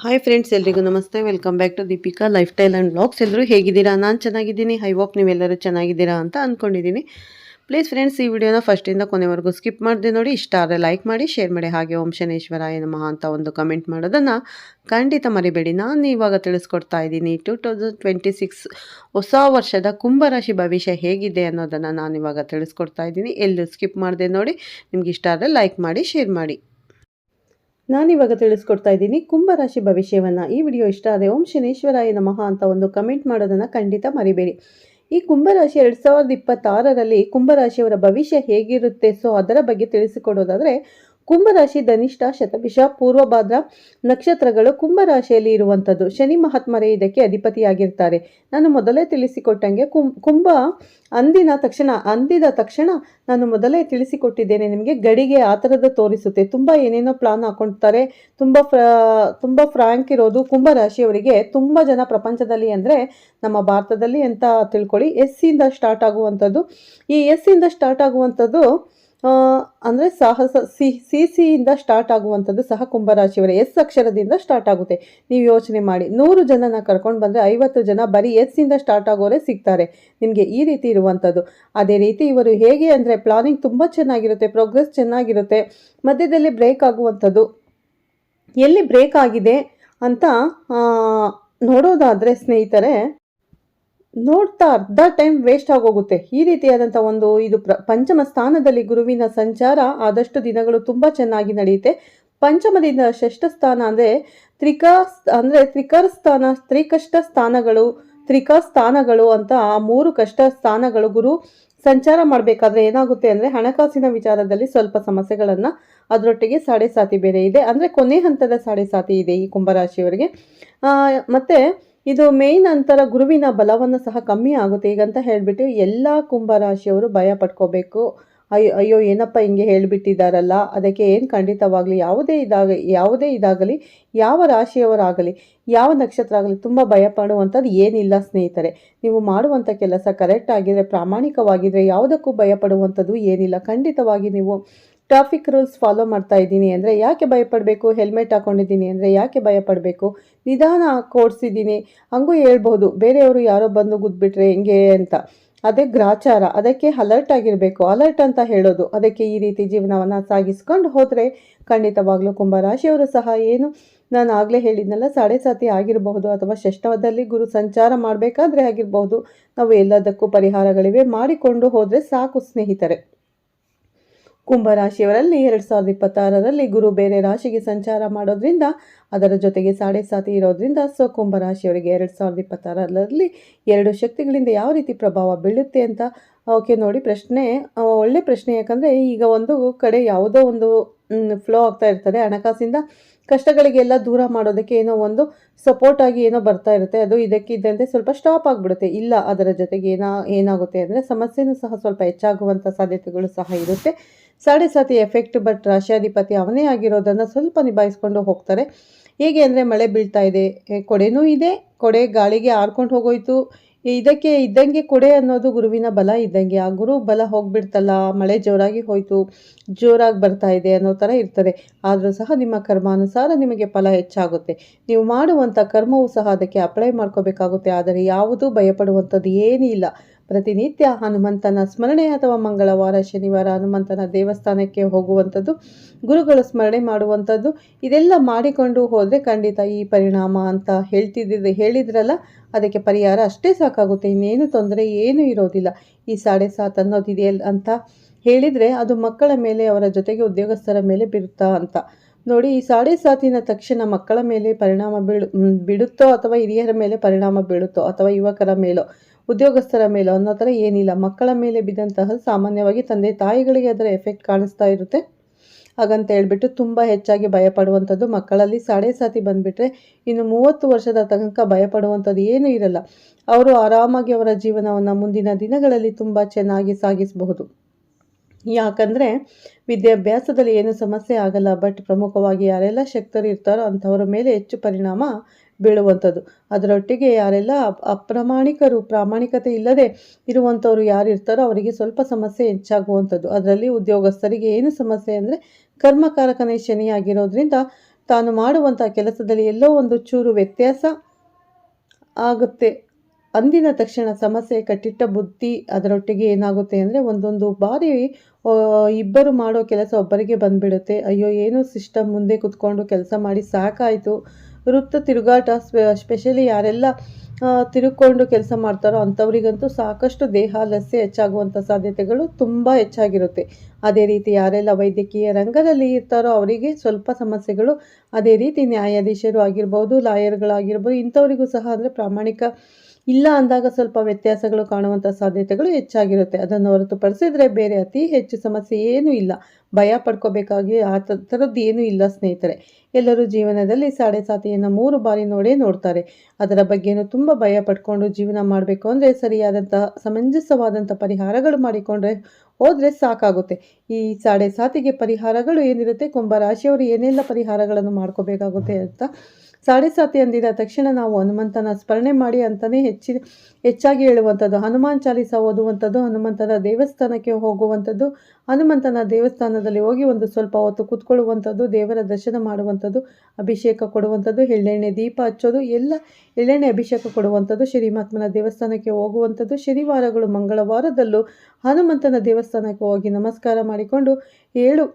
Hi friends, ಎಲ್ರಿಗೂ ನಮಸ್ತೆ. Welcome back to Deepika lifestyle and vlogs. ಎಲ್ಲರೂ ಹೇಗಿದ್ದೀರಾ? ನಾನು ಚೆನ್ನಾಗಿದ್ದೀನಿ. ಐ ಹೋಪ್ ನೀವೆಲ್ಲರೂ ಚೆನ್ನಾಗಿದ್ದೀರಾ ಅಂತ ಅಂದ್ಕೊಂಡಿದ್ದೀನಿ. ಪ್ಲೀಸ್ ಫ್ರೆಂಡ್ಸ್, ಈ ವಿಡಿಯೋನ ಫಸ್ಟಿಂದ ಕೊನೆವರೆಗೂ ಸ್ಕಿಪ್ ಮಾಡಿದೆ ನೋಡಿ. ಇಷ್ಟ ಆದರೆ ಲೈಕ್ ಮಾಡಿ, ಶೇರ್ ಮಾಡಿ, ಹಾಗೆ ಓಂ ಶನೇಶ್ವರಾಯ ನಮಃ ಅಂತ ಒಂದು ಕಮೆಂಟ್ ಮಾಡೋದನ್ನು ಖಂಡಿತ ಮರಿಬೇಡಿ. ನಾನು ಇವಾಗ ತಿಳಿಸ್ಕೊಡ್ತಾ ಇದ್ದೀನಿ 2026 ಹೊಸ ವರ್ಷದ ಕುಂಭರಾಶಿ ಭವಿಷ್ಯ ಹೇಗಿದೆ ಅನ್ನೋದನ್ನು ನಾನು ಇವಾಗ ತಿಳಿಸ್ಕೊಡ್ತಾ ಇದ್ದೀನಿ. ಎಲ್ಲೂ ಸ್ಕಿಪ್ ಮಾಡಿದೆ ನೋಡಿ. ನಿಮ್ಗೆ ಇಷ್ಟ ಆದರೆ ಲೈಕ್ ಮಾಡಿ, ಶೇರ್ ಮಾಡಿ. ನಾನಿವಾಗ ತಿಳಿಸ್ಕೊಡ್ತಾ ಇದ್ದೀನಿ ಕುಂಭರಾಶಿ ಭವಿಷ್ಯವನ್ನು. ಈ ವಿಡಿಯೋ ಇಷ್ಟ ಆದರೆ ಓಂ ಶನೇಶ್ವರಾಯ ನಮಃ ಅಂತ ಒಂದು ಕಮೆಂಟ್ ಮಾಡೋದನ್ನು ಖಂಡಿತ ಮರಿಬೇಡಿ. ಈ ಕುಂಭರಾಶಿ 2026ರಲ್ಲಿ ಕುಂಭರಾಶಿಯವರ ಭವಿಷ್ಯ ಹೇಗಿರುತ್ತೆ, ಸೊ ಅದರ ಬಗ್ಗೆ ತಿಳಿಸಿಕೊಡೋದಾದರೆ, ಕುಂಭರಾಶಿ ಧನಿಷ್ಠ, ಶತಭಿಷ, ಪೂರ್ವಭಾದ್ರ ನಕ್ಷತ್ರಗಳು ಕುಂಭರಾಶಿಯಲ್ಲಿ ಇರುವಂಥದ್ದು. ಶನಿ ಮಹಾತ್ಮರೇ ಇದಕ್ಕೆ ಅಧಿಪತಿಯಾಗಿರ್ತಾರೆ. ನಾನು ಮೊದಲೇ ತಿಳಿಸಿಕೊಟ್ಟಂಗೆ ಕುಂಭ ಅಂದಿದ ತಕ್ಷಣ ನಾನು ಮೊದಲೇ ತಿಳಿಸಿಕೊಟ್ಟಿದ್ದೇನೆ ನಿಮಗೆ. ಗಡಿಗೆ ಆ ಥರದ ತೋರಿಸುತ್ತೆ. ತುಂಬ ಏನೇನೋ ಪ್ಲಾನ್ ಹಾಕೊಳ್ತಾರೆ. ತುಂಬ ಫ್ರಾಂಕ್ ಇರೋದು ಕುಂಭರಾಶಿಯವರಿಗೆ. ತುಂಬ ಜನ ಪ್ರಪಂಚದಲ್ಲಿ ಅಂದರೆ ನಮ್ಮ ಭಾರತದಲ್ಲಿ ಅಂತ ತಿಳ್ಕೊಳ್ಳಿ, ಇಂದ ಸ್ಟಾರ್ಟ್ ಆಗುವಂಥದ್ದು. ಈ ಇಂದ ಸ್ಟಾರ್ಟ್ ಆಗುವಂಥದ್ದು ಅಂದರೆ ಸಾಹಸ ಸಿಯಿಂದ ಸ್ಟಾರ್ಟ್ ಆಗುವಂಥದ್ದು ಸಹ ಕುಂಭರಾಶಿಯವರೇ. ಅಕ್ಷರದಿಂದ ಸ್ಟಾರ್ಟ್ ಆಗುತ್ತೆ. ನೀವು ಯೋಚನೆ ಮಾಡಿ, 100 ಜನನ ಕರ್ಕೊಂಡು ಬಂದರೆ 50 ಜನ ಬರೀ ಇಂದ ಸ್ಟಾರ್ಟ್ ಆಗೋರೇ ಸಿಗ್ತಾರೆ ನಿಮಗೆ. ಈ ರೀತಿ ಇರುವಂಥದ್ದು. ಅದೇ ರೀತಿ ಇವರು ಹೇಗೆ ಅಂದರೆ ಪ್ಲಾನಿಂಗ್ ತುಂಬ ಚೆನ್ನಾಗಿರುತ್ತೆ, ಪ್ರೋಗ್ರೆಸ್ ಚೆನ್ನಾಗಿರುತ್ತೆ. ಮಧ್ಯದಲ್ಲಿ ಬ್ರೇಕ್ ಆಗುವಂಥದ್ದು. ಎಲ್ಲಿ ಬ್ರೇಕ್ ಆಗಿದೆ ಅಂತ ನೋಡೋದಾದರೆ ಸ್ನೇಹಿತರೆ, ನೋಡ್ತಾ ಅರ್ಧ ಟೈಮ್ ವೇಸ್ಟ್ ಆಗೋಗುತ್ತೆ. ಈ ರೀತಿಯಾದಂಥ ಇದು ಪಂಚಮ ಸ್ಥಾನದಲ್ಲಿ ಗುರುವಿನ ಸಂಚಾರ ಆದಷ್ಟು ದಿನಗಳು ತುಂಬ ಚೆನ್ನಾಗಿ ನಡೆಯುತ್ತೆ. ಪಂಚಮದಿಂದ ಷಷ್ಠ ಸ್ಥಾನ ಅಂದರೆ ತ್ರಿಕಷ್ಟ ಸ್ಥಾನಗಳು ಅಂತ ಆ 3 ಕಷ್ಟ ಸ್ಥಾನಗಳು ಗುರು ಸಂಚಾರ ಮಾಡಬೇಕಾದ್ರೆ ಏನಾಗುತ್ತೆ ಅಂದರೆ, ಹಣಕಾಸಿನ ವಿಚಾರದಲ್ಲಿ ಸ್ವಲ್ಪ ಸಮಸ್ಯೆಗಳನ್ನು, ಅದರೊಟ್ಟಿಗೆ ಸಾಡೆ ಸಾತಿ ಬೇರೆ ಇದೆ. ಅಂದರೆ ಕೊನೆ ಹಂತದ ಸಾಡೆ ಸಾತಿ ಇದೆ ಈ ಕುಂಭರಾಶಿಯವರಿಗೆ. ಮತ್ತು ಇದು ಮೇಯ್ನ್ ಅಂತರ ಗುರುವಿನ ಬಲವನ್ನು ಸಹ ಕಮ್ಮಿ ಆಗುತ್ತೆ ಈಗಂತ ಹೇಳಿಬಿಟ್ಟು ಎಲ್ಲ ಕುಂಭರಾಶಿಯವರು ಭಯ ಪಡ್ಕೋಬೇಕು. ಅಯ್ಯೋ ಏನಪ್ಪ ಹಿಂಗೆ ಹೇಳಿಬಿಟ್ಟಿದ್ದಾರಲ್ಲ. ಅದಕ್ಕೆ ಏನು ಖಂಡಿತವಾಗಲಿ ಯಾವುದೇ ಇದಾಗಲಿ, ಯಾವ ರಾಶಿಯವರಾಗಲಿ, ಯಾವ ನಕ್ಷತ್ರ ಆಗಲಿ ತುಂಬ ಭಯ ಪಡುವಂಥದ್ದು ಏನಿಲ್ಲ ಸ್ನೇಹಿತರೆ. ನೀವು ಮಾಡುವಂಥ ಕೆಲಸ ಕರೆಕ್ಟ್ ಆಗಿದ್ರೆ, ಪ್ರಾಮಾಣಿಕವಾಗಿದ್ದರೆ ಯಾವುದಕ್ಕೂ ಭಯ ಪಡುವಂಥದ್ದು ಏನಿಲ್ಲ. ಖಂಡಿತವಾಗಿ ನೀವು ಟ್ರಾಫಿಕ್ ರೂಲ್ಸ್ ಫಾಲೋ ಮಾಡ್ತಾ ಇದ್ದೀನಿ ಅಂದರೆ ಯಾಕೆ ಭಯಪಡಬೇಕು? ಹೆಲ್ಮೆಟ್ ಹಾಕ್ಕೊಂಡಿದ್ದೀನಿ ಅಂದರೆ ಯಾಕೆ ಭಯಪಡಬೇಕು? ನಿಧಾನ ಓಡಿಸಿದ್ದೀನಿ ಹಂಗೂ ಹೇಳ್ಬೋದು. ಬೇರೆಯವರು ಯಾರೋ ಬಂದು ಗುದ್ಬಿಟ್ರೆ ಹೆಂಗೆ ಅಂತ. ಅದೇ ಗ್ರಾಚಾರ. ಅದಕ್ಕೆ ಅಲರ್ಟ್ ಆಗಿರಬೇಕು. ಅಲರ್ಟ್ ಅಂತ ಹೇಳೋದು ಅದಕ್ಕೆ. ಈ ರೀತಿ ಜೀವನವನ್ನು ಸಾಗಿಸ್ಕೊಂಡು ಹೋದರೆ ಖಂಡಿತವಾಗ್ಲೂ ಕುಂಭರಾಶಿಯವರು ಸಹ ನಾನು ಆಗಲೇ ಹೇಳಿದ್ನಲ್ಲ, ಸಾಡೆ ಸಾತಿ ಆಗಿರಬಹುದು ಅಥವಾ ಷಷ್ಠವದಲ್ಲಿ ಗುರು ಸಂಚಾರ ಮಾಡಬೇಕಾದ್ರೆ ಆಗಿರಬಹುದು. ನಾವು ಎಲ್ಲದಕ್ಕೂ ಪರಿಹಾರಗಳಿವೆ, ಮಾಡಿಕೊಂಡು ಹೋದರೆ ಸಾಕು ಸ್ನೇಹಿತರೆ. ಕುಂಭರಾಶಿಯವರಲ್ಲಿ 2026ರಲ್ಲಿ ಗುರು ಬೇರೆ ರಾಶಿಗೆ ಸಂಚಾರ ಮಾಡೋದ್ರಿಂದ, ಅದರ ಜೊತೆಗೆ ಸಾಡೆ ಸಾತಿ ಇರೋದ್ರಿಂದ, ಸೊ ಕುಂಭರಾಶಿಯವರಿಗೆ 2026ರಲ್ಲಿ 2 ಶಕ್ತಿಗಳಿಂದ ಯಾವ ರೀತಿ ಪ್ರಭಾವ ಬೀಳುತ್ತೆ ಅಂತ ಓಕೆ ನೋಡಿ. ಒಳ್ಳೆ ಪ್ರಶ್ನೆ. ಯಾಕಂದರೆ ಈಗ ಒಂದು ಕಡೆ ಯಾವುದೋ ಒಂದು ಫ್ಲೋ ಆಗ್ತಾ ಇರ್ತದೆ. ಹಣಕಾಸಿಂದ ಕಷ್ಟಗಳಿಗೆಲ್ಲ ದೂರ ಮಾಡೋದಕ್ಕೆ ಏನೋ ಒಂದು ಸಪೋರ್ಟ್ ಆಗಿ ಏನೋ ಬರ್ತಾ ಇರುತ್ತೆ. ಅದು ಇದಕ್ಕಿದ್ದಂತೆ ಸ್ವಲ್ಪ ಸ್ಟಾಪ್ ಆಗಿಬಿಡುತ್ತೆ. ಇಲ್ಲ, ಅದರ ಜೊತೆಗೆ ಏನಾಗುತ್ತೆ ಅಂದರೆ ಸಮಸ್ಯೆನೂ ಸಹ ಸ್ವಲ್ಪ ಹೆಚ್ಚಾಗುವಂಥ ಸಾಧ್ಯತೆಗಳು ಸಹ ಇರುತ್ತೆ. ಸಾಡೆ ಸಾತಿ ಎಫೆಕ್ಟ್. ಬಟ್ ರಾಶಿಯಾಧಿಪತಿ ಅವನೇ ಆಗಿರೋದನ್ನು ಸ್ವಲ್ಪ ನಿಭಾಯಿಸ್ಕೊಂಡು ಹೋಗ್ತಾರೆ. ಹೇಗೆ ಅಂದರೆ, ಮಳೆ ಬೀಳ್ತಾ ಇದೆ, ಕೊಡೆನೂ ಇದೆ, ಕೊಡೆ ಗಾಳಿಗೆ ಹಾರ್ಕೊಂಡು ಹೋಗೋಯ್ತು. ಇದಕ್ಕೆ ಇದ್ದಂಗೆ ಕೊಡೆ ಅನ್ನೋದು ಗುರುವಿನ ಬಲ ಇದ್ದಂಗೆ. ಆ ಗುರು ಬಲ ಹೋಗ್ಬಿಡ್ತಲ್ಲ, ಮಳೆ ಜೋರಾಗಿ ಹೋಯಿತು, ಜೋರಾಗಿ ಬರ್ತಾ ಇದೆ ಅನ್ನೋ ಥರ ಇರ್ತದೆ. ಆದರೂ ಸಹ ನಿಮ್ಮ ಕರ್ಮಾನುಸಾರ ನಿಮಗೆ ಫಲ ಹೆಚ್ಚಾಗುತ್ತೆ. ನೀವು ಮಾಡುವಂಥ ಕರ್ಮವೂ ಸಹ ಅದಕ್ಕೆ ಅಪ್ಲೈ ಮಾಡ್ಕೋಬೇಕಾಗುತ್ತೆ. ಆದರೆ ಯಾವುದೂ ಭಯಪಡುವಂಥದ್ದು ಏನೂ ಇಲ್ಲ. ಪ್ರತಿನಿತ್ಯ ಹನುಮಂತನ ಸ್ಮರಣೆ ಅಥವಾ ಮಂಗಳವಾರ, ಶನಿವಾರ ಹನುಮಂತನ ದೇವಸ್ಥಾನಕ್ಕೆ ಹೋಗುವಂಥದ್ದು, ಗುರುಗಳು ಸ್ಮರಣೆ ಮಾಡುವಂಥದ್ದು, ಇದೆಲ್ಲ ಮಾಡಿಕೊಂಡು ಹೋದರೆ ಖಂಡಿತ ಈ ಪರಿಣಾಮ ಅಂತ ಹೇಳಿದ್ರಲ್ಲ, ಅದಕ್ಕೆ ಪರಿಹಾರ ಅಷ್ಟೇ ಸಾಕಾಗುತ್ತೆ. ಇನ್ನೇನು ತೊಂದರೆ ಏನೂ ಇರೋದಿಲ್ಲ. ಈ ಸಾಡೆ ಸಾತ್ ಅನ್ನೋದಿದೆಯಲ್ಲ ಅಂತ ಹೇಳಿದರೆ, ಅದು ಮಕ್ಕಳ ಮೇಲೆ, ಅವರ ಜೊತೆಗೆ ಉದ್ಯೋಗಸ್ಥರ ಮೇಲೆ ಬೀರುತ್ತಾ ಅಂತ ನೋಡಿ. ಈ ಸಾಡೆ ಸಾತಿನ ತಕ್ಷಣ ಮಕ್ಕಳ ಮೇಲೆ ಪರಿಣಾಮ ಬೀಳುತ್ತೋ ಅಥವಾ ಹಿರಿಯರ ಮೇಲೆ ಪರಿಣಾಮ ಬೀಳುತ್ತೋ ಅಥವಾ ಯುವಕರ ಮೇಲೋ ಉದ್ಯೋಗಸ್ಥರ ಮೇಲೋ ಅನ್ನೋ ಥರ ಏನಿಲ್ಲ. ಮಕ್ಕಳ ಮೇಲೆ ಬಿದ್ದಂತಹ ಸಾಮಾನ್ಯವಾಗಿ ತಂದೆ ತಾಯಿಗಳಿಗೆ ಅದರ ಎಫೆಕ್ಟ್ ಕಾಣಿಸ್ತಾ ಇರುತ್ತೆ. ಹಾಗಂತ ಹೇಳ್ಬಿಟ್ಟು ತುಂಬ ಹೆಚ್ಚಾಗಿ ಭಯಪಡುವಂಥದ್ದು ಮಕ್ಕಳಲ್ಲಿ ಸಾಡೆ ಸಾತಿ ಬಂದುಬಿಟ್ರೆ ಇನ್ನು 30 ವರ್ಷದ ತನಕ ಭಯಪಡುವಂಥದ್ದು ಏನೂ ಇರಲ್ಲ. ಅವರು ಆರಾಮಾಗಿ ಅವರ ಜೀವನವನ್ನು ಮುಂದಿನ ದಿನಗಳಲ್ಲಿ ತುಂಬ ಚೆನ್ನಾಗಿ ಸಾಗಿಸಬಹುದು. ಯಾಕಂದರೆ ವಿದ್ಯಾಭ್ಯಾಸದಲ್ಲಿ ಏನು ಸಮಸ್ಯೆ ಆಗಲ್ಲ. ಬಟ್ ಪ್ರಮುಖವಾಗಿ ಯಾರೆಲ್ಲ ಶಕ್ತರು ಇರ್ತಾರೋ ಅಂಥವರ ಮೇಲೆ ಹೆಚ್ಚು ಪರಿಣಾಮ ಬೀಳುವಂಥದ್ದು. ಅದರೊಟ್ಟಿಗೆ ಯಾರೆಲ್ಲ ಪ್ರಾಮಾಣಿಕತೆ ಇಲ್ಲದೆ ಇರುವಂಥವ್ರು ಯಾರು ಇರ್ತಾರೋ ಅವರಿಗೆ ಸ್ವಲ್ಪ ಸಮಸ್ಯೆ ಹೆಚ್ಚಾಗುವಂಥದ್ದು. ಅದರಲ್ಲಿ ಉದ್ಯೋಗಸ್ಥರಿಗೆ ಏನು ಸಮಸ್ಯೆ ಅಂದರೆ, ಕರ್ಮಕಾರಕನೇ ಶನಿ ಆಗಿರೋದ್ರಿಂದ ತಾನು ಮಾಡುವಂಥ ಕೆಲಸದಲ್ಲಿ ಎಲ್ಲೋ ಒಂದು ಚೂರು ವ್ಯತ್ಯಾಸ ಆಗುತ್ತೆ ಅಂದಿನ ತಕ್ಷಣ ಸಮಸ್ಯೆ, ಕಟ್ಟಿಟ್ಟ ಬುದ್ಧಿ ಅದರೊಟ್ಟಿಗೆ ಏನಾಗುತ್ತೆ ಅಂದರೆ ಒಂದೊಂದು ಬಾರಿ ಇಬ್ಬರು ಮಾಡೋ ಕೆಲಸ ಒಬ್ಬರಿಗೆ ಬಂದುಬಿಡುತ್ತೆ. ಅಯ್ಯೋ ಏನು ಸಿಸ್ಟಮ್ ಮುಂದೆ ಕುತ್ಕೊಂಡು ಕೆಲಸ ಮಾಡಿ ಸಾಕಾಯಿತು. ವೃತ್ತ ತಿರುಗಾಟ ಸ್ಪೆಷಲಿ ಯಾರೆಲ್ಲ ತಿರುಗಿಕೊಂಡು ಕೆಲಸ ಮಾಡ್ತಾರೋ ಅಂಥವರಿಗಂತೂ ಸಾಕಷ್ಟು ದೇಹಾಲಸ್ಯ ಹೆಚ್ಚಾಗುವಂಥ ಸಾಧ್ಯತೆಗಳು ತುಂಬ ಹೆಚ್ಚಾಗಿರುತ್ತೆ. ಅದೇ ರೀತಿ ಯಾರೆಲ್ಲ ವೈದ್ಯಕೀಯ ರಂಗದಲ್ಲಿ ಇರ್ತಾರೋ ಅವರಿಗೆ ಸ್ವಲ್ಪ ಸಮಸ್ಯೆಗಳು, ಅದೇ ರೀತಿ ನ್ಯಾಯಾಧೀಶರು ಆಗಿರ್ಬೋದು, ಲಾಯರ್ಗಳಾಗಿರ್ಬೋದು, ಇಂಥವರಿಗೂ ಸಹ ಅಂದರೆ ಪ್ರಾಮಾಣಿಕ ಇಲ್ಲ ಅಂದಾಗ ಸ್ವಲ್ಪ ವ್ಯತ್ಯಾಸಗಳು ಕಾಣುವಂಥ ಸಾಧ್ಯತೆಗಳು ಹೆಚ್ಚಾಗಿರುತ್ತೆ. ಅದನ್ನು ಹೊರತುಪಡಿಸಿದ್ರೆ ಬೇರೆ ಅತಿ ಹೆಚ್ಚು ಸಮಸ್ಯೆ ಏನೂ ಇಲ್ಲ. ಭಯ ಪಡ್ಕೋಬೇಕಾಗಿ ಆ ಥರದ್ದು ಏನೂ ಇಲ್ಲ ಸ್ನೇಹಿತರೆ. ಎಲ್ಲರೂ ಜೀವನದಲ್ಲಿ ಸಾಡೆ ಸಾತಿಯನ್ನು 3 ಬಾರಿ ನೋಡ್ತಾರೆ. ಅದರ ಬಗ್ಗೆನೂ ತುಂಬ ಭಯ ಪಡ್ಕೊಂಡು ಜೀವನ ಮಾಡಬೇಕು ಅಂದರೆ ಸರಿಯಾದಂತಹ ಸಮಂಜಸವಾದಂಥ ಪರಿಹಾರಗಳು ಮಾಡಿಕೊಂಡ್ರೆ ಹೋದರೆ ಸಾಕಾಗುತ್ತೆ. ಈ ಸಾಡೆ ಸಾತಿಗೆ ಪರಿಹಾರಗಳು ಏನಿರುತ್ತೆ, ಕುಂಭರಾಶಿಯವರು ಏನೆಲ್ಲ ಪರಿಹಾರಗಳನ್ನು ಮಾಡ್ಕೋಬೇಕಾಗುತ್ತೆ ಅಂತ, ಸಾಡೆ ಸಾತಿ ಅಂದಿದ ತಕ್ಷಣ ನಾವು ಹನುಮಂತನ ಸ್ಮರಣೆ ಮಾಡಿ ಅಂತಲೇ ಹೆಚ್ಚಾಗಿ ಹೇಳುವಂಥದ್ದು. ಹನುಮಾನ್ ಚಾಲೀಸ ಓದುವಂಥದ್ದು, ಹನುಮಂತನ ದೇವಸ್ಥಾನಕ್ಕೆ ಹೋಗುವಂಥದ್ದು, ಹನುಮಂತನ ದೇವಸ್ಥಾನದಲ್ಲಿ ಹೋಗಿ ಒಂದು ಸ್ವಲ್ಪ ಹೊತ್ತು ಕೂತ್ಕೊಳ್ಳುವಂಥದ್ದು, ದೇವರ ದರ್ಶನ ಮಾಡುವಂಥದ್ದು, ಅಭಿಷೇಕ ಕೊಡುವಂಥದ್ದು, ಎಳ್ಳೆಣ್ಣೆ ದೀಪ ಹಚ್ಚೋದು, ಎಲ್ಲ ಎಳ್ಳೆಣ್ಣೆ ಅಭಿಷೇಕ ಕೊಡುವಂಥದ್ದು, ಶ್ರೀಮಾತ್ಮನ ದೇವಸ್ಥಾನಕ್ಕೆ ಹೋಗುವಂಥದ್ದು, ಶನಿವಾರಗಳು ಮಂಗಳವಾರದಲ್ಲೂ ಹನುಮಂತನ ದೇವಸ್ಥಾನಕ್ಕೆ ಹೋಗಿ ನಮಸ್ಕಾರ ಮಾಡಿಕೊಂಡು 7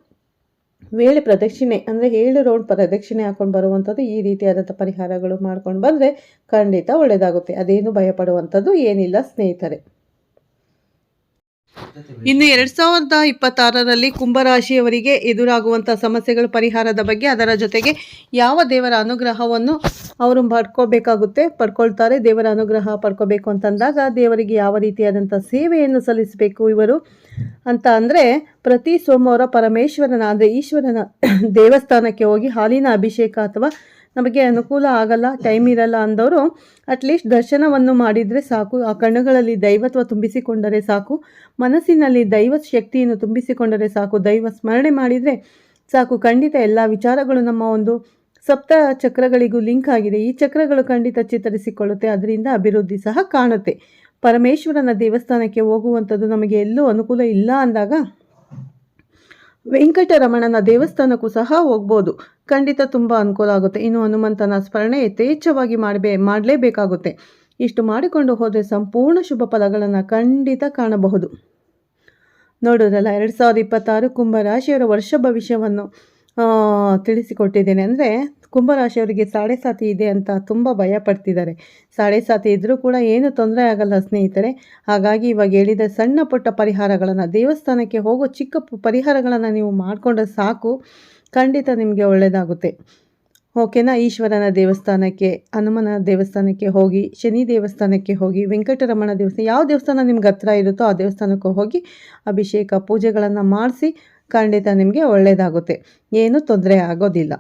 ವೇಳೆ ಪ್ರದಕ್ಷಿಣೆ ಅಂದರೆ 7 ರೌಂಡ್ ಪ್ರದಕ್ಷಿಣೆ ಹಾಕೊಂಡು ಬರುವಂಥದ್ದು, ಈ ರೀತಿಯಾದಂಥ ಪರಿಹಾರಗಳು ಮಾಡ್ಕೊಂಡು ಬಂದರೆ ಖಂಡಿತ ಒಳ್ಳೆಯದಾಗುತ್ತೆ. ಅದೇನು ಭಯಪಡುವಂಥದ್ದು ಏನಿಲ್ಲ ಸ್ನೇಹಿತರೆ. ಇನ್ನು 2026ರಲ್ಲಿ ಕುಂಭರಾಶಿಯವರಿಗೆ ಎದುರಾಗುವಂಥ ಸಮಸ್ಯೆಗಳ ಪರಿಹಾರದ ಬಗ್ಗೆ, ಅದರ ಜೊತೆಗೆ ಯಾವ ದೇವರ ಅನುಗ್ರಹವನ್ನು ಅವರು ಪಡ್ಕೊಳ್ತಾರೆ. ದೇವರ ಅನುಗ್ರಹ ಪಡ್ಕೋಬೇಕು ಅಂತಂದಾಗ ದೇವರಿಗೆ ಯಾವ ರೀತಿಯಾದಂಥ ಸೇವೆಯನ್ನು ಸಲ್ಲಿಸಬೇಕು ಇವರು ಅಂತ ಅಂದರೆ, ಪ್ರತಿ ಸೋಮವಾರ ಪರಮೇಶ್ವರನ ಅಂದರೆ ಈಶ್ವರನ ದೇವಸ್ಥಾನಕ್ಕೆ ಹೋಗಿ ಹಾಲಿನ ಅಭಿಷೇಕ, ಅಥವಾ ನಮಗೆ ಅನುಕೂಲ ಆಗಲ್ಲ, ಟೈಮ್ ಇರಲ್ಲ ಅಂದವರು ಅಟ್ಲೀಸ್ಟ್ ದರ್ಶನವನ್ನು ಮಾಡಿದರೆ ಸಾಕು. ಆ ಕಣ್ಣುಗಳಲ್ಲಿ ದೈವತ್ವ ತುಂಬಿಸಿಕೊಂಡರೆ ಸಾಕು, ಮನಸ್ಸಿನಲ್ಲಿ ದೈವ ಶಕ್ತಿಯನ್ನು ತುಂಬಿಸಿಕೊಂಡರೆ ಸಾಕು, ದೈವ ಸ್ಮರಣೆ ಮಾಡಿದರೆ ಸಾಕು. ಖಂಡಿತ ಎಲ್ಲ ವಿಚಾರಗಳು ನಮ್ಮ ಒಂದು ಸಪ್ತ ಚಕ್ರಗಳಿಗೂ ಲಿಂಕ್ ಆಗಿದೆ. ಈ ಚಕ್ರಗಳು ಖಂಡಿತ ಚಿತ್ತರಿಸಿಕೊಳ್ಳುತ್ತೆ, ಅದರಿಂದ ಅಭಿವೃದ್ಧಿ ಸಹ ಕಾಣುತ್ತೆ. ಪರಮೇಶ್ವರನ ದೇವಸ್ಥಾನಕ್ಕೆ ಹೋಗುವಂಥದ್ದು ನಮಗೆ ಎಲ್ಲೂ ಅನುಕೂಲ ಇಲ್ಲ ಅಂದಾಗ ವೆಂಕಟರಮಣನ ದೇವಸ್ಥಾನಕ್ಕೂ ಸಹ ಹೋಗ್ಬೋದು, ಖಂಡಿತ ತುಂಬ ಅನುಕೂಲ ಆಗುತ್ತೆ. ಇನ್ನು ಹನುಮಂತನ ಸ್ಮರಣೆ ಯಥೇಚ್ಛವಾಗಿ ಮಾಡಲೇಬೇಕಾಗುತ್ತೆ. ಇಷ್ಟು ಮಾಡಿಕೊಂಡು ಹೋದರೆ ಸಂಪೂರ್ಣ ಶುಭ ಫಲಗಳನ್ನು ಖಂಡಿತ ಕಾಣಬಹುದು. ನೋಡೋದಲ್ಲ, 2026 ಕುಂಭರಾಶಿಯವರ ವರ್ಷ ಭವಿಷ್ಯವನ್ನು ತಿಳಿಸಿಕೊಟ್ಟಿದ್ದೇನೆ. ಅಂದರೆ ಕುಂಭರಾಶಿಯವರಿಗೆ ಸಾಡೆ ಸಾತಿ ಇದೆ ಅಂತ ತುಂಬ ಭಯ ಪಡ್ತಿದ್ದಾರೆ. ಸಾಡೆ ಸಾತಿ ಇದ್ದರೂ ಕೂಡ ಏನು ತೊಂದರೆ ಆಗಲ್ಲ ಸ್ನೇಹಿತರೆ. ಹಾಗಾಗಿ ಇವಾಗ ಹೇಳಿದ ಸಣ್ಣ ಪುಟ್ಟ ಪರಿಹಾರಗಳನ್ನು, ದೇವಸ್ಥಾನಕ್ಕೆ ಹೋಗೋ ಚಿಕ್ಕ ಪರಿಹಾರಗಳನ್ನು ನೀವು ಮಾಡಿಕೊಂಡ್ರೆ ಸಾಕು, ಖಂಡಿತ ನಿಮಗೆ ಒಳ್ಳೆಯದಾಗುತ್ತೆ. ಓಕೆನಾ? ಈಶ್ವರನ ದೇವಸ್ಥಾನಕ್ಕೆ, ಹನುಮನ ದೇವಸ್ಥಾನಕ್ಕೆ ಹೋಗಿ, ಶನಿ ದೇವಸ್ಥಾನಕ್ಕೆ ಹೋಗಿ, ವೆಂಕಟರಮಣ ದೇವಸ್ಥಾನ, ಯಾವ ದೇವಸ್ಥಾನ ನಿಮ್ಗೆ ಹತ್ರ ಇರುತ್ತೋ ಆ ದೇವಸ್ಥಾನಕ್ಕೆ ಹೋಗಿ ಅಭಿಷೇಕ ಪೂಜೆಗಳನ್ನು ಮಾಡಿಸಿ, ಖಂಡಿತ ನಿಮಗೆ ಒಳ್ಳೆಯದಾಗುತ್ತೆ, ಏನೂ ತೊಂದರೆ ಆಗೋದಿಲ್ಲ.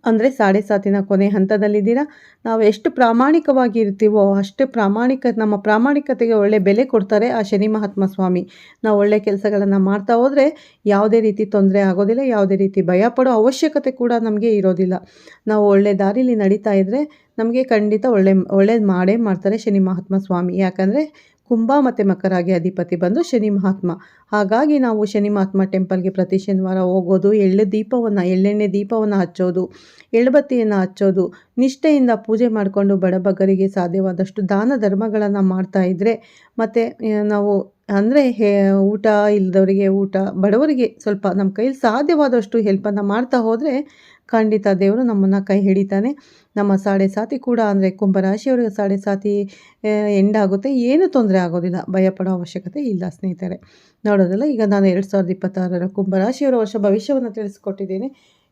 ಅಂದರೆ ಸಾಡೆ ಸಾತಿನ ಕೊನೆ ಹಂತದಲ್ಲಿದ್ದೀರಾ. ನಾವು ಎಷ್ಟು ಪ್ರಾಮಾಣಿಕವಾಗಿ ಇರ್ತೀವೋ ಅಷ್ಟೇ ನಮ್ಮ ಪ್ರಾಮಾಣಿಕತೆಗೆ ಒಳ್ಳೆ ಬೆಲೆ ಕೊಡ್ತಾರೆ ಆ ಶನಿ ಮಹಾತ್ಮ ಸ್ವಾಮಿ. ನಾವು ಒಳ್ಳೆ ಕೆಲಸಗಳನ್ನು ಮಾಡ್ತಾ ಹೋದರೆ ಯಾವುದೇ ರೀತಿ ತೊಂದರೆ ಆಗೋದಿಲ್ಲ, ಯಾವುದೇ ರೀತಿ ಭಯ ಪಡೋ ಅವಶ್ಯಕತೆ ಕೂಡ ನಮಗೆ ಇರೋದಿಲ್ಲ. ನಾವು ಒಳ್ಳೆ ದಾರಿಲಿ ನಡೀತಾ ಇದ್ದರೆ ನಮಗೆ ಖಂಡಿತ ಒಳ್ಳೇದು ಮಾಡೇ ಮಾಡ್ತಾರೆ ಶನಿ ಮಹಾತ್ಮ ಸ್ವಾಮಿ. ಯಾಕಂದರೆ ಕುಂಭ ಮತ್ತು ಮಕರಾಗಿ ಅಧಿಪತಿ ಬಂದು ಶನಿ ಮಹಾತ್ಮ. ಹಾಗಾಗಿ ನಾವು ಶನಿ ಮಹಾತ್ಮ ಟೆಂಪಲ್ಗೆ ಪ್ರತಿ ಶನಿವಾರ ಹೋಗೋದು, ಎಳ್ಳೆಣ್ಣೆ ದೀಪವನ್ನು ಹಚ್ಚೋದು, ಎಳ್ಳುಬತ್ತಿಯನ್ನು ಹಚ್ಚೋದು, ನಿಷ್ಠೆಯಿಂದ ಪೂಜೆ ಮಾಡಿಕೊಂಡು ಬಡಬಗ್ಗರಿಗೆ ಸಾಧ್ಯವಾದಷ್ಟು ದಾನ ಧರ್ಮಗಳನ್ನು ಮಾಡ್ತಾ ಇದ್ದರೆ, ಮತ್ತು ನಾವು ಅಂದರೆ ಊಟ ಇಲ್ಲದವರಿಗೆ ಊಟ, ಬಡವರಿಗೆ ಸ್ವಲ್ಪ ನಮ್ಮ ಕೈಯಲ್ಲಿ ಸಾಧ್ಯವಾದಷ್ಟು ಹೆಲ್ಪನ್ನು ಮಾಡ್ತಾ ಹೋದರೆ ಖಂಡಿತ ದೇವರು ನಮ್ಮನ್ನು ಕೈ ಹಿಡಿತಾನೆ. ನಮ್ಮ ಸಾಡೆ ಸಾತಿ ಕೂಡ ಅಂದರೆ ಕುಂಭರಾಶಿಯವರಿಗೆ ಸಾಡೆ ಸಾತಿ ಎಂಡ್ ಆಗುತ್ತೆ, ಏನೂ ತೊಂದರೆ ಆಗೋದಿಲ್ಲ, ಭಯಪಡೋ ಅವಶ್ಯಕತೆ ಇಲ್ಲ ಸ್ನೇಹಿತರೆ. ನೋಡೋದಲ್ಲ, ಈಗ ನಾನು 2026 ಕುಂಭರಾಶಿಯವರ ವರ್ಷ ಭವಿಷ್ಯವನ್ನು ತಿಳಿಸ್ಕೊಟ್ಟಿದ್ದೀನಿ.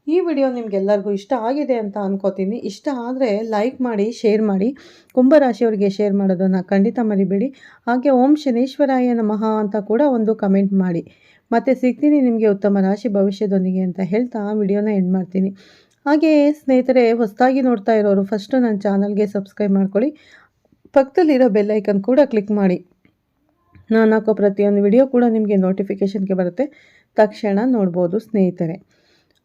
ಈ ವಿಡಿಯೋ ನಿಮಗೆಲ್ಲರಿಗೂ ಇಷ್ಟ ಆಗಿದೆ ಅಂತ ಅನ್ಕೋತೀನಿ. ಇಷ್ಟ ಆದರೆ ಲೈಕ್ ಮಾಡಿ, ಶೇರ್ ಮಾಡಿ, ಕುಂಭರಾಶಿಯವರಿಗೆ ಶೇರ್ ಮಾಡೋದನ್ನು ಖಂಡಿತ ಮರಿಬೇಡಿ. ಹಾಗೆ ಓಂ ಶನೇಶ್ವರಾಯ ನಮಃ ಅಂತ ಕೂಡ ಒಂದು ಕಮೆಂಟ್ ಮಾಡಿ. ಮತ್ತು ಸಿಗ್ತೀನಿ ನಿಮಗೆ ಉತ್ತಮ ರಾಶಿ ಭವಿಷ್ಯದೊಂದಿಗೆ ಅಂತ ಹೇಳ್ತಾ ವಿಡಿಯೋನ ಎಂಡ್ ಮಾಡ್ತೀನಿ. ಹಾಗೆ ಸ್ನೇಹಿತರೆ, ಹೊಸದಾಗಿ ನೋಡ್ತಾ ಇರೋರು ಫಸ್ಟು ನನ್ನ ಚಾನಲ್ಗೆ ಸಬ್ಸ್ಕ್ರೈಬ್ ಮಾಡ್ಕೊಳ್ಳಿ, ಪಕ್ಕದಲ್ಲಿರೋ ಬೆಲ್ಲೈಕನ್ ಕೂಡ ಕ್ಲಿಕ್ ಮಾಡಿ. ನಾನು ಹಾಕೋ ಪ್ರತಿಯೊಂದು ವಿಡಿಯೋ ಕೂಡ ನಿಮಗೆ ನೋಟಿಫಿಕೇಷನ್ಗೆ ಬರುತ್ತೆ, ತಕ್ಷಣ ನೋಡ್ಬೋದು ಸ್ನೇಹಿತರೆ.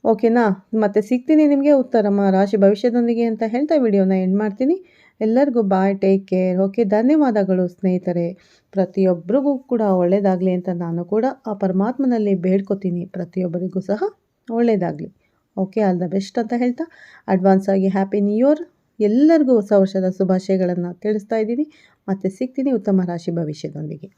ಓಕೆನಾ? ಮತ್ತು ಸಿಗ್ತೀನಿ ನಿಮಗೆ ಉತ್ತಮ ರಾಶಿ ಭವಿಷ್ಯದೊಂದಿಗೆ ಅಂತ ಹೇಳ್ತಾ ವಿಡಿಯೋನ ಎಂಡ್ ಮಾಡ್ತೀನಿ. ಎಲ್ಲರಿಗೂ ಬಾಯ್, ಟೇಕ್ ಕೇರ್. ಓಕೆ, ಧನ್ಯವಾದಗಳು ಸ್ನೇಹಿತರೆ. ಪ್ರತಿಯೊಬ್ಬರಿಗೂ ಕೂಡ ಒಳ್ಳೆಯದಾಗಲಿ ಅಂತ ನಾನು ಕೂಡ ಆ ಪರಮಾತ್ಮನಲ್ಲಿ ಬೇಡ್ಕೋತೀನಿ, ಪ್ರತಿಯೊಬ್ಬರಿಗೂ ಸಹ ಒಳ್ಳೆಯದಾಗಲಿ. ಓಕೆ, ಆಲ್ ದ ಬೆಸ್ಟ್ ಅಂತ ಹೇಳ್ತಾ ಅಡ್ವಾನ್ಸ್ ಆಗಿ ಹ್ಯಾಪಿ ನ್ಯೂ ಇಯರ್. ಎಲ್ಲರಿಗೂ ಹೊಸ ವರ್ಷದ ಶುಭಾಶಯಗಳನ್ನು ತಿಳಿಸ್ತಾ ಇದ್ದೀನಿ. ಮತ್ತೆ ಸಿಗ್ತೀನಿ ಉತ್ತಮ ರಾಶಿ ಭವಿಷ್ಯದೊಂದಿಗೆ.